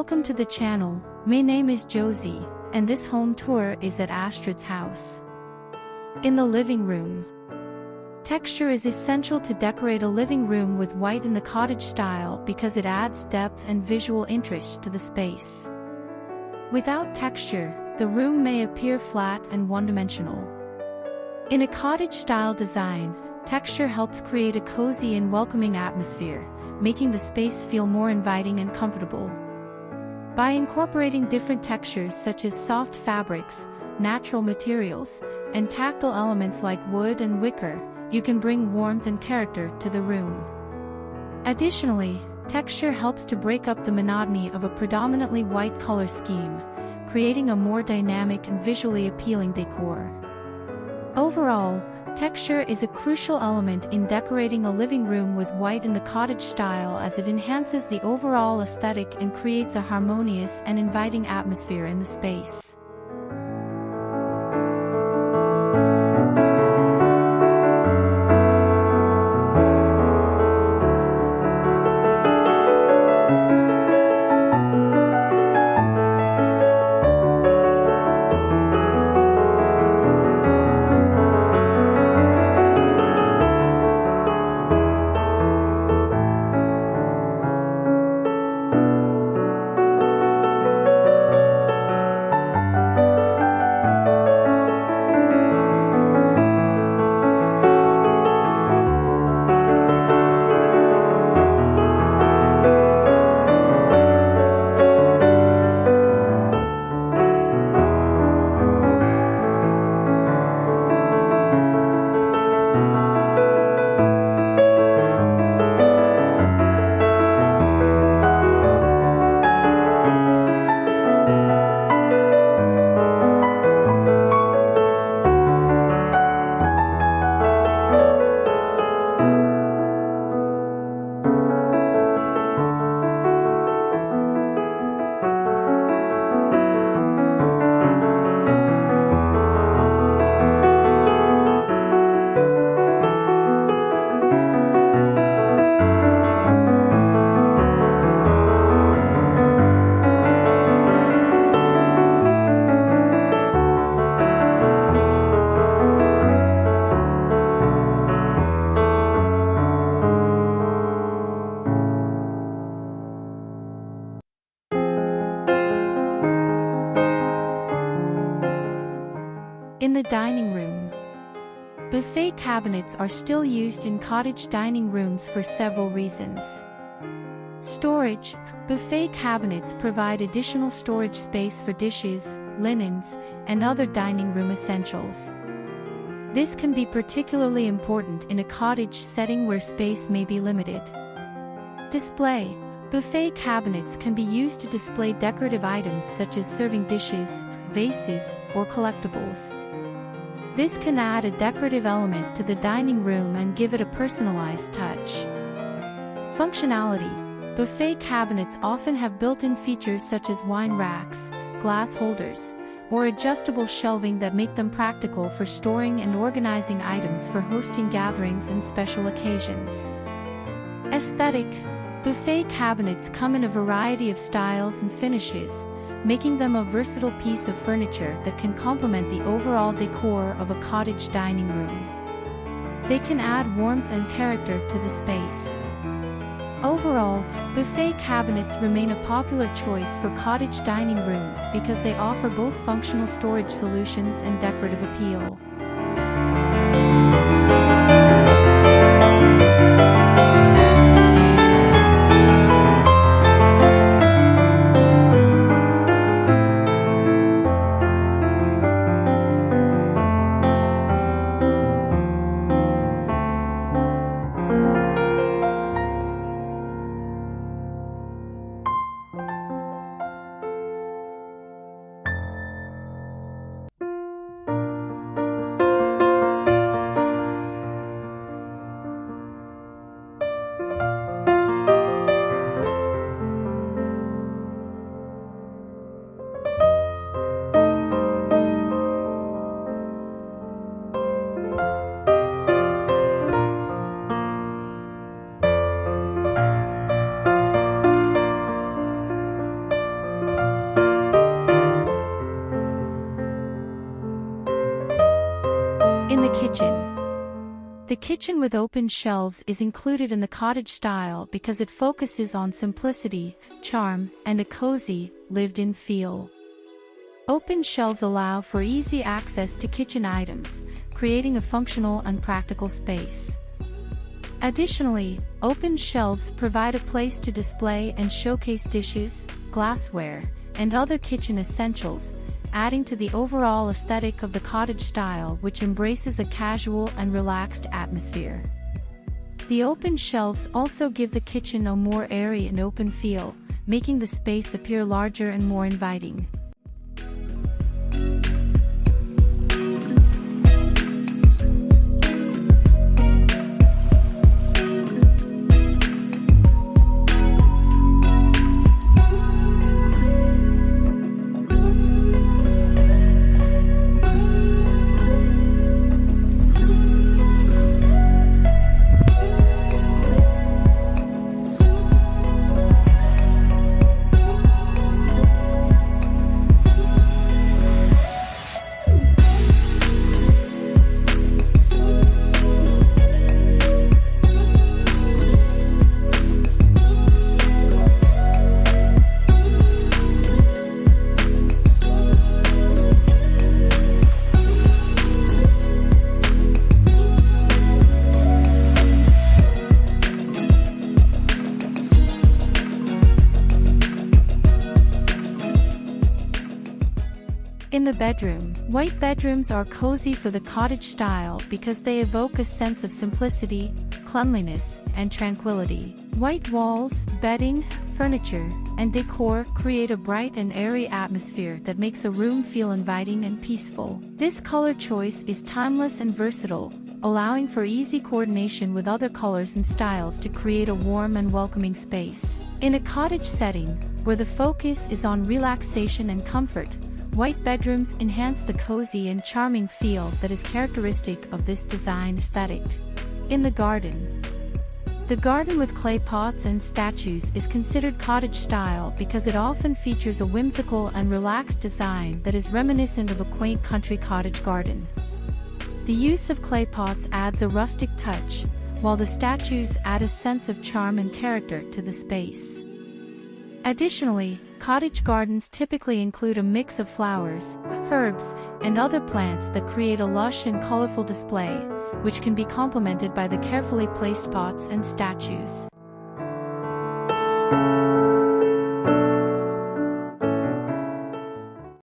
Welcome to the channel. My name is Josie, and this home tour is at Astrid's house. In the living room. Texture is essential to decorate a living room with white in the cottage style because it adds depth and visual interest to the space. Without texture, the room may appear flat and one-dimensional. In a cottage-style design, texture helps create a cozy and welcoming atmosphere, making the space feel more inviting and comfortable. By incorporating different textures such as soft fabrics, natural materials, and tactile elements like wood and wicker, you can bring warmth and character to the room. Additionally, texture helps to break up the monotony of a predominantly white color scheme, creating a more dynamic and visually appealing decor. Overall, texture is a crucial element in decorating a living room with white in the cottage style as it enhances the overall aesthetic and creates a harmonious and inviting atmosphere in the space. In the dining room. Buffet cabinets are still used in cottage dining rooms for several reasons. Storage. Buffet cabinets provide additional storage space for dishes, linens, and other dining room essentials. This can be particularly important in a cottage setting where space may be limited. Display. Buffet cabinets can be used to display decorative items such as serving dishes, vases, or collectibles. This can add a decorative element to the dining room and give it a personalized touch. Functionality. Buffet cabinets often have built-in features such as wine racks, glass holders, or adjustable shelving that make them practical for storing and organizing items for hosting gatherings and special occasions. Aesthetic. Buffet cabinets come in a variety of styles and finishes, making them a versatile piece of furniture that can complement the overall decor of a cottage dining room. They can add warmth and character to the space. Overall, buffet cabinets remain a popular choice for cottage dining rooms because they offer both functional storage solutions and decorative appeal. kitchen with open shelves is included in the cottage style because it focuses on simplicity, charm, and a cozy, lived-in feel. Open shelves allow for easy access to kitchen items, creating a functional and practical space. Additionally, open shelves provide a place to display and showcase dishes, glassware, and other kitchen essentials, adding to the overall aesthetic of the cottage style, which embraces a casual and relaxed atmosphere. The open shelves also give the kitchen a more airy and open feel, making the space appear larger and more inviting. In the bedroom, white bedrooms are cozy for the cottage style because they evoke a sense of simplicity, cleanliness, and tranquility. White walls, bedding, furniture, and decor create a bright and airy atmosphere that makes a room feel inviting and peaceful. This color choice is timeless and versatile, allowing for easy coordination with other colors and styles to create a warm and welcoming space. In a cottage setting, where the focus is on relaxation and comfort, white bedrooms enhance the cozy and charming feel that is characteristic of this design aesthetic. In the garden with clay pots and statues is considered cottage style because it often features a whimsical and relaxed design that is reminiscent of a quaint country cottage garden. The use of clay pots adds a rustic touch, while the statues add a sense of charm and character to the space. Additionally, cottage gardens typically include a mix of flowers, herbs, and other plants that create a lush and colorful display, which can be complemented by the carefully placed pots and statues.